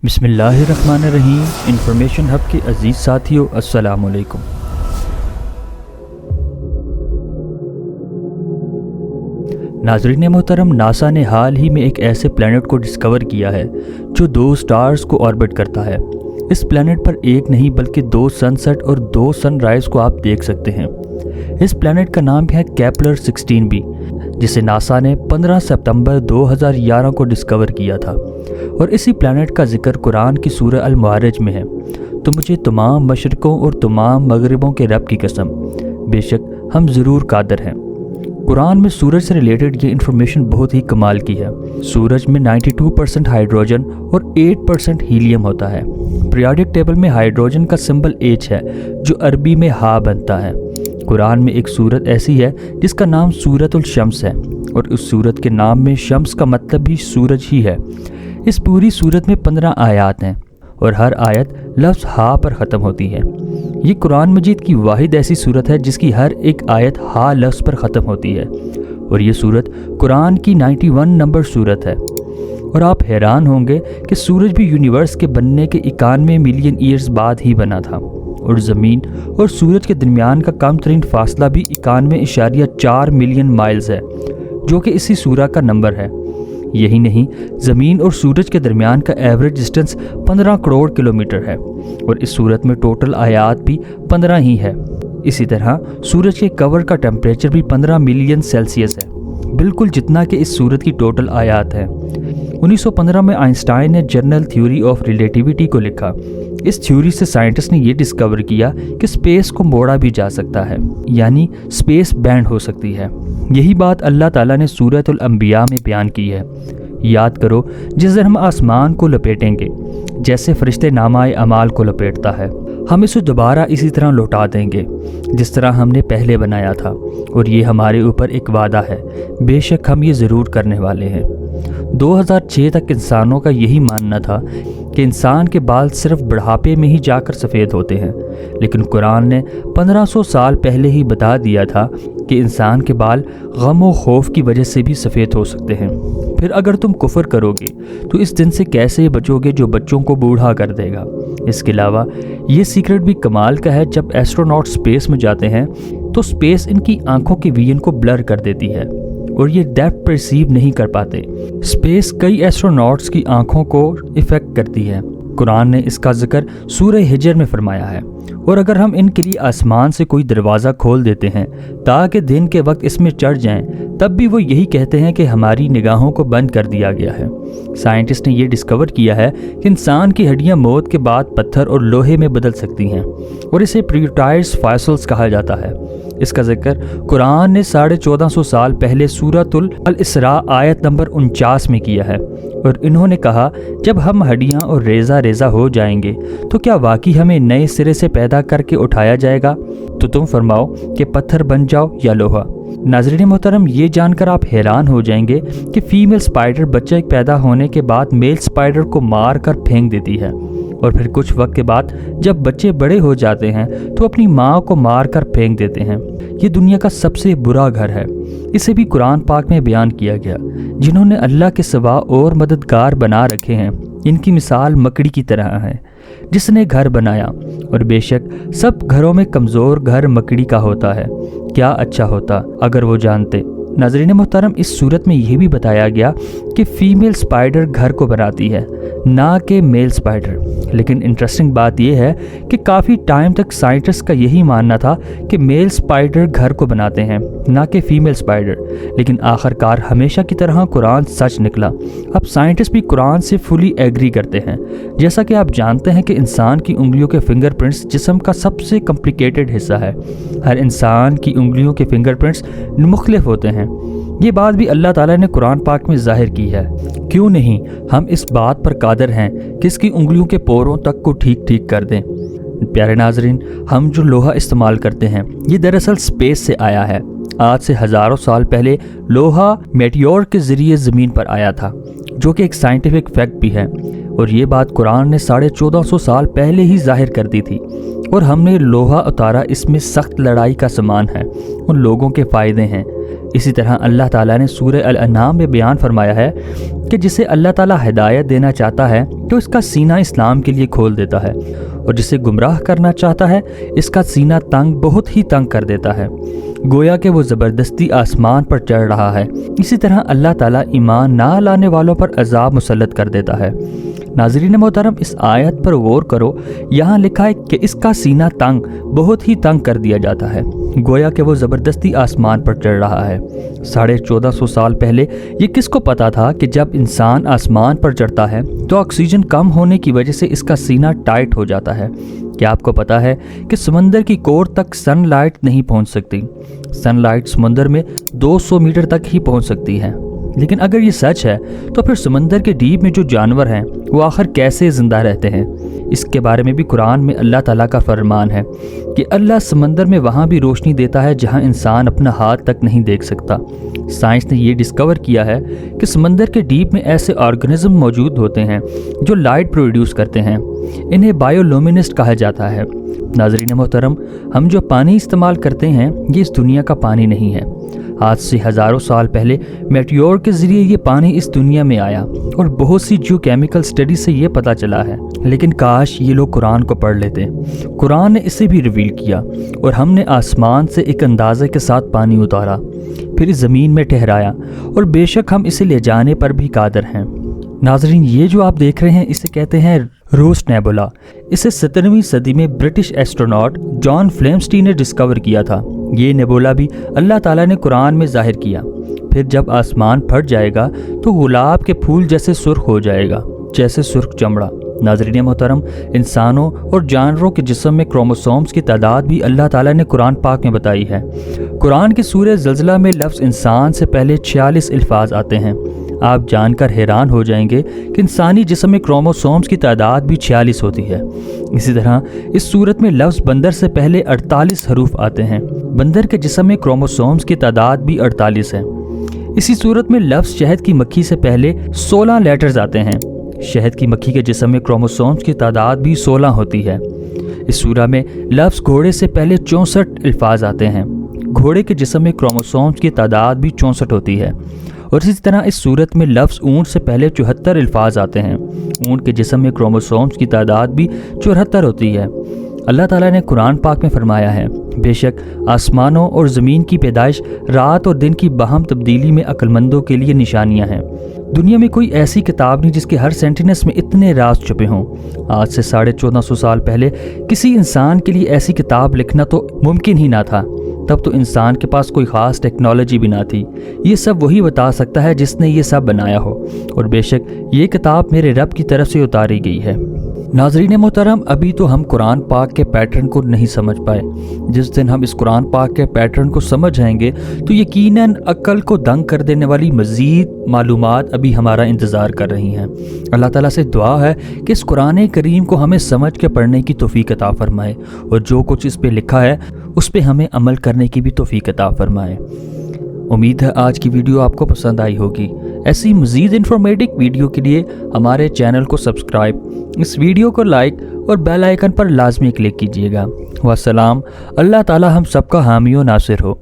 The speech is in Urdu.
بسم اللہ الرحمن الرحیم۔ انفارمیشن ہب کے عزیز ساتھیوں، السلام علیکم۔ ناظرین محترم، ناسا نے حال ہی میں ایک ایسے پلانٹ کو ڈسکور کیا ہے جو 2 سٹارز کو آربٹ کرتا ہے۔ اس پلانٹ پر ایک نہیں بلکہ 2 سن سیٹ اور 2 سن رائز کو آپ دیکھ سکتے ہیں۔ اس پلانٹ کا نام ہے کیپلر 16b، جسے ناسا نے 15 ستمبر 2011 کو ڈسکور کیا تھا، اور اسی پلانٹ کا ذکر قرآن کی سورہ المعارج میں ہے۔ تو مجھے تمام مشرقوں اور تمام مغربوں کے رب کی قسم، بے شک ہم ضرور قادر ہیں۔ قرآن میں سورج سے ریلیٹڈ یہ انفارمیشن بہت ہی کمال کی ہے۔ سورج میں 92% ہائیڈروجن اور 8% ہیلیم ہوتا ہے۔ پیریوڈک ٹیبل میں ہائیڈروجن کا سمبل H ہے، جو عربی میں ہا بنتا ہے۔ قرآن میں ایک سورت ایسی ہے جس کا نام سورۃ الشمس ہے، اور اس سورت کے نام میں شمس کا مطلب بھی سورج ہی ہے۔ اس پوری سورت میں 15 آیات ہیں، اور ہر آیت لفظ ہا پر ختم ہوتی ہے۔ یہ قرآن مجید کی واحد ایسی سورت ہے جس کی ہر ایک آیت ہا لفظ پر ختم ہوتی ہے، اور یہ سورت قرآن کی 91 نمبر سورت ہے۔ اور آپ حیران ہوں گے کہ سورج بھی یونیورس کے بننے کے 91 ملین ایئرز بعد ہی بنا تھا، اور زمین اور سورج کے درمیان کا کم ترین فاصلہ بھی 91.4 ملین مائلز ہے، جو کہ اسی سورہ کا نمبر ہے۔ یہی نہیں، زمین اور سورج کے درمیان کا ایوریج ڈسٹنس 15 کروڑ کلومیٹر ہے، اور اس صورت میں ٹوٹل آیات بھی 15 ہی ہے۔ اسی طرح سورج کے کور کا ٹیمپریچر بھی 15 ملین سیلسیس ہے، بالکل جتنا کہ اس صورت کی ٹوٹل آیات ہیں۔ 1915 میں آئنسٹائن نے جنرل تھیوری آف ریلیٹیوٹی کو لکھا۔ اس تھیوری سے سائنٹسٹ نے یہ ڈسکور کیا کہ اسپیس کو موڑا بھی جا سکتا ہے، یعنی اسپیس بینڈ ہو سکتی ہے۔ یہی بات اللہ تعالیٰ نے سورۃ الانبیاء میں بیان کی ہے۔ یاد کرو، جس دن ہم آسمان کو لپیٹیں گے جیسے فرشتے نامہ اعمال کو لپیٹتا ہے، ہم اسے دوبارہ اسی طرح لوٹا دیں گے جس طرح ہم نے پہلے بنایا تھا، اور یہ ہمارے اوپر ایک وعدہ ہے، بے شک ہم یہ ضرور کرنے والے ہیں۔ 2006 تک انسانوں کا یہی ماننا تھا کہ انسان کے بال صرف بڑھاپے میں ہی جا کر سفید ہوتے ہیں، لیکن قرآن نے 1500 سال پہلے ہی بتا دیا تھا کہ انسان کے بال غم و خوف کی وجہ سے بھی سفید ہو سکتے ہیں۔ پھر اگر تم کفر کرو گے تو اس دن سے کیسے بچو گے جو بچوں کو بوڑھا کر دے گا؟ اس کے علاوہ یہ سیکرٹ بھی کمال کا ہے، جب ایسٹروناٹ سپیس میں جاتے ہیں تو سپیس ان کی آنکھوں کے ویژن کو بلر کر دیتی ہے، اور یہ ڈیپتھ پرسیو نہیں کر پاتے۔ سپیس کئی ایسٹروناٹس کی آنکھوں کو افیکٹ کرتی ہے۔ قرآن نے اس کا ذکر سورہ ہجر میں فرمایا ہے، اور اگر ہم ان کے لیے آسمان سے کوئی دروازہ کھول دیتے ہیں تاکہ دن کے وقت اس میں چڑھ جائیں، تب بھی وہ یہی کہتے ہیں کہ ہماری نگاہوں کو بند کر دیا گیا ہے۔ سائنٹسٹ نے یہ ڈسکور کیا ہے کہ انسان کی ہڈیاں موت کے بعد پتھر اور لوہے میں بدل سکتی ہیں، اور اسے پریوٹائز فاسلز کہا جاتا ہے۔ اس کا ذکر قرآن نے 1450 سال پہلے سورۃ الاسراء آیت نمبر 49 میں کیا ہے، اور انہوں نے کہا، جب ہم ہڈیاں اور ریزہ ریزہ ہو جائیں گے تو کیا واقعی ہمیں نئے سرے سے پیدا کر کے اٹھایا جائے گا؟ تو تم فرماؤ کہ پتھر بن جاؤ یا لوہا۔ ناظرین محترم، یہ جان کر آپ حیران ہو جائیں گے کہ فیمیل سپائڈر بچہ پیدا ہونے کے بعد میل سپائڈر کو مار کر پھینک دیتی ہے، اور پھر کچھ وقت کے بعد جب بچے بڑے ہو جاتے ہیں تو اپنی ماں کو مار کر پھینک دیتے ہیں۔ یہ دنیا کا سب سے برا گھر ہے، اسے بھی قرآن پاک میں بیان کیا گیا۔ جنہوں نے اللہ کے سوا اور مددگار بنا رکھے ہیں، ان کی مثال مکڑی کی طرح ہے جس نے گھر بنایا، اور بے شک سب گھروں میں کمزور گھر مکڑی کا ہوتا ہے۔ کیا اچھا ہوتا اگر وہ جانتے۔ ناظرین محترم، اس صورت میں یہ بھی بتایا گیا کہ فیمیل سپائڈر گھر کو بناتی ہے، نہ کہ میل سپائڈر۔ لیکن انٹرسٹنگ بات یہ ہے کہ کافی ٹائم تک سائنٹسٹ کا یہی ماننا تھا کہ میل سپائڈر گھر کو بناتے ہیں، نہ کہ فیمیل سپائڈر، لیکن آخر کار ہمیشہ کی طرح قرآن سچ نکلا۔ اب سائنٹسٹ بھی قرآن سے فلی ایگری کرتے ہیں۔ جیسا کہ آپ جانتے ہیں کہ انسان کی انگلیوں کے فنگر پرنٹس جسم کا سب سے کمپلیکیٹڈ حصہ ہے۔ ہر انسان کی انگلیوں کے فنگر پرنٹس مختلف ہوتے ہیں۔ یہ بات بھی اللہ تعالیٰ نے قرآن پاک میں ظاہر کی ہے۔ کیوں نہیں ہم اس بات پر قادر ہیں کہ اس کی انگلیوں کے پوروں تک کو ٹھیک کر دیں۔ پیارے ناظرین، ہم جو لوہا استعمال کرتے ہیں یہ دراصل سپیس سے آیا ہے۔ آج سے ہزاروں سال پہلے لوہا میٹیور کے ذریعے زمین پر آیا تھا، جو کہ ایک سائنٹیفک فیکٹ بھی ہے، اور یہ بات قرآن نے 1450 سال پہلے ہی ظاہر کر دی تھی۔ اور ہم نے لوہا اتارا، اس میں سخت لڑائی کا سامان ہے، ان لوگوں کے فائدے ہیں۔ اسی طرح اللہ تعالیٰ نے سورہ الانعام میں بیان فرمایا ہے کہ جسے اللہ تعالیٰ ہدایت دینا چاہتا ہے تو اس کا سینہ اسلام کے لیے کھول دیتا ہے، اور جسے گمراہ کرنا چاہتا ہے اس کا سینہ بہت ہی تنگ کر دیتا ہے، گویا کہ وہ زبردستی آسمان پر چڑھ رہا ہے۔ اسی طرح اللہ تعالیٰ ایمان نہ لانے والوں پر عذاب مسلط کر دیتا ہے۔ ناظرین محترم، اس آیت پر غور کرو، یہاں لکھا ہے کہ اس کا سینہ بہت ہی تنگ کر دیا جاتا ہے، گویا کہ وہ زبردستی آسمان پر چڑھ رہا ہے۔ 1450 سال پہلے یہ کس کو پتا تھا کہ جب انسان آسمان پر چڑھتا ہے تو آکسیجن کم ہونے کی وجہ سے اس کا سینہ ٹائٹ ہو جاتا ہے۔ کیا آپ کو پتا ہے کہ سمندر کی کور تک سن لائٹ نہیں پہنچ سکتی؟ سن لائٹ سمندر میں 200 میٹر تک ہی پہنچ سکتی ہے۔ لیکن اگر یہ سچ ہے تو پھر سمندر کے ڈیپ میں جو جانور ہیں وہ آخر کیسے زندہ رہتے ہیں؟ اس کے بارے میں بھی قرآن میں اللہ تعالیٰ کا فرمان ہے کہ اللہ سمندر میں وہاں بھی روشنی دیتا ہے جہاں انسان اپنا ہاتھ تک نہیں دیکھ سکتا۔ سائنس نے یہ ڈسکور کیا ہے کہ سمندر کے ڈیپ میں ایسے آرگنزم موجود ہوتے ہیں جو لائٹ پروڈیوس کرتے ہیں، انہیں بایولومینسٹ کہا جاتا ہے۔ ناظرین محترم، ہم جو پانی استعمال کرتے ہیں یہ اس دنیا کا پانی نہیں ہے۔ آج سے ہزاروں سال پہلے میٹیور کے ذریعے یہ پانی اس دنیا میں آیا اور بہت سی جیو کیمیکل اسٹڈی سے یہ پتہ چلا ہے، لیکن کاش یہ لوگ قرآن کو پڑھ لیتے۔ قرآن نے اسے بھی ریویل کیا اور ہم نے آسمان سے ایک اندازے کے ساتھ پانی اتارا، پھر اس زمین میں ٹھہرایا، اور بے شک ہم اسے لے جانے پر بھی قادر ہیں۔ ناظرین، یہ جو آپ دیکھ رہے ہیں اسے کہتے ہیں روس نیبولا۔ اسے 17ویں صدی میں برٹش ایسٹروناٹ جان فلیمسٹی نے ڈسکور کیا تھا۔ یہ نیبولا بھی اللہ تعالیٰ نے قرآن میں ظاہر کیا۔ پھر جب آسمان پھٹ جائے گا تو گلاب کے پھول جیسے سرخ ہو جائے گا، جیسے سرخ چمڑا۔ ناظرین محترم، انسانوں اور جانوروں کے جسم میں کروموسومز کی تعداد بھی اللہ تعالیٰ نے قرآن پاک میں بتائی ہے۔ قرآن کی سورہ زلزلہ میں لفظ انسان سے پہلے 46 الفاظ آتے ہیں۔ آپ جان کر حیران ہو جائیں گے کہ انسانی جسم میں کروموسومز کی تعداد بھی 46 ہوتی ہے۔ اسی طرح اس صورت میں لفظ بندر سے پہلے 48 حروف آتے ہیں۔ بندر کے جسم میں کروموسومز کی تعداد بھی 48 ہے۔ اسی صورت میں لفظ شہد کی مکھی سے پہلے 16 لیٹرز آتے ہیں۔ شہد کی مکھی کے جسم میں کروموسومز کی تعداد بھی 16 ہوتی ہے۔ اس سورہ میں لفظ گھوڑے سے پہلے 64 الفاظ آتے ہیں۔ گھوڑے کے جسم میں کروموسومز کی تعداد بھی 64 ہوتی ہے۔ اور اسی طرح اس صورت میں لفظ اونٹ سے پہلے 74 الفاظ آتے ہیں۔ اونٹ کے جسم میں کروموسومز کی تعداد بھی 74 ہوتی ہے۔ اللہ تعالیٰ نے قرآن پاک میں فرمایا ہے، بے شک آسمانوں اور زمین کی پیدائش، رات اور دن کی باہم تبدیلی میں عقل مندوں کے لیے نشانیاں ہیں۔ دنیا میں کوئی ایسی کتاب نہیں جس کے ہر سینٹینس میں اتنے راز چھپے ہوں۔ آج سے 1450 سال پہلے کسی انسان کے لیے ایسی کتاب لکھنا تو ممکن ہی نہ تھا۔ تب تو انسان کے پاس کوئی خاص ٹیکنالوجی بھی نہ تھی۔ یہ سب وہی بتا سکتا ہے جس نے یہ سب بنایا ہو، اور بے شک یہ کتاب میرے رب کی طرف سے اتاری گئی ہے۔ ناظرین محترم، ابھی تو ہم قرآن پاک کے پیٹرن کو نہیں سمجھ پائے۔ جس دن ہم اس قرآن پاک کے پیٹرن کو سمجھ جائیں گے تو یقیناً عقل کو دنگ کر دینے والی مزید معلومات ابھی ہمارا انتظار کر رہی ہیں۔ اللہ تعالیٰ سے دعا ہے کہ اس قرآن کریم کو ہمیں سمجھ کے پڑھنے کی توفیق عطا فرمائے، اور جو کچھ اس پہ لکھا ہے اس پہ ہمیں عمل کرنے کی بھی توفیق عطا فرمائے۔ امید ہے آج کی ویڈیو آپ کو پسند آئی ہوگی۔ ایسی مزید انفارمیٹو ویڈیو کے لیے ہمارے چینل کو سبسکرائب، اس ویڈیو کو لائک اور بیل آئیکن پر لازمی کلک کیجیے گا۔ والسلام۔ اللہ تعالی ہم سب کا حامی و ناصر ہو۔